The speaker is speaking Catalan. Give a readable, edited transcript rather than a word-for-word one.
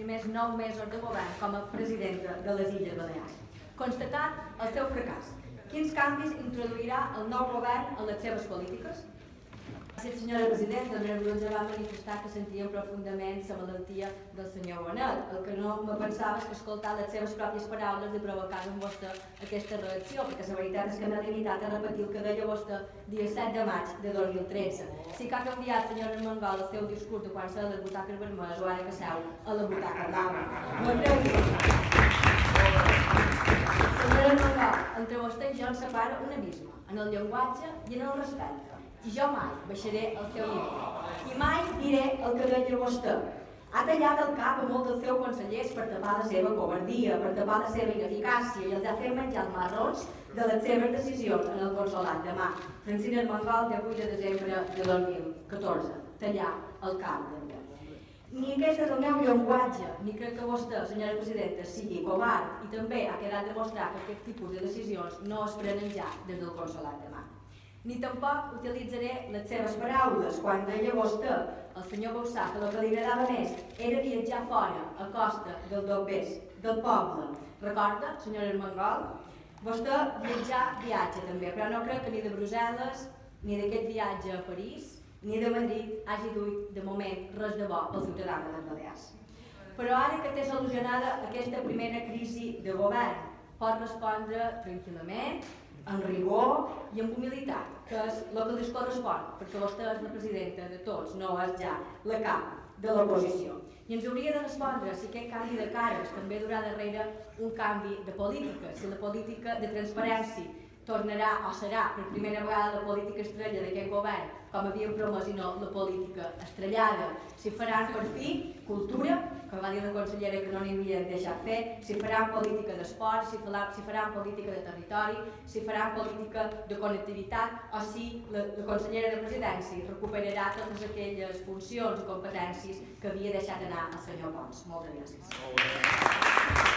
primers 9 mesos de govern com a presidenta de les Illes Balears. Constatat el seu fracàs, quins canvis introduirà el nou govern en les seves polítiques? Gràcies, senyora presidenta. El meu grup ja va manifestar que sentíem profundament la malaltia del senyor Bonet. El que no me pensava és que escoltar les seves pròpies paraules li provocava en vostè aquesta reacció, perquè la veritat és que m'ha limitat a repetir el que deia vostè dia 7 de maig de 2013. Sí que ha canviat, senyora Armengol, el seu discurs de quan s'ha de les butaques vermelles o ara que seu a la butaca blava. Senyora Armengol, entre vostè i jo ens separa un abisme, en el llenguatge i en el respecte. I jo mai baixaré el seu nivell. I mai diré el que deia vostè. Ha tallat el cap a molts dels seus consellers per tapar la seva covardia, per tapar la seva ineficàcia i els ha fet menjar els marrons de les seves decisions en el Consolat de Mar. Francina Armengol, de 8 de desembre de 2014. Tallar el cap d'ella. Ni aquest és el meu llenguatge, ni crec que vostè, senyora presidenta, sigui covard i també ha quedat demostrat que aquest tipus de decisions no es prenen ja des del Consolat de Mar. Ni tampoc utilitzaré les seves paraules quan deia vostè, el senyor Bausà, que el que li agradava més era viatjar fora, a costa del dobbers, del poble. Recorda, senyora Armengol? Vostè viatja també, però no crec que ni de Brussel·les, ni d'aquest viatge a París, ni de Madrid hagi duit de moment res de bo pel ciutadà de les Balears. Però ara que té solucionada aquesta primera crisi de govern, pot respondre tranquil·lament, amb rigor i amb humilitat, que és el que li correspon, perquè vostè és la presidenta de tots, no és ja la cap de l'oposició. I ens hauria de respondre si aquest canvi de cares també durà darrere un canvi de política, si la política de transparència tornarà o serà per primera vegada la política estrella d'aquest govern, com havíem promès, i no la política estrellada. Si faran per fi cultura, que va dir la consellera que no n'hi havien deixat fer, si faran política d'esport, si faran política de territori, si faran política de connectivitat, o si la consellera de presidència recuperarà totes aquelles funcions i competències que havia deixat anar el senyor Pons. Moltes gràcies.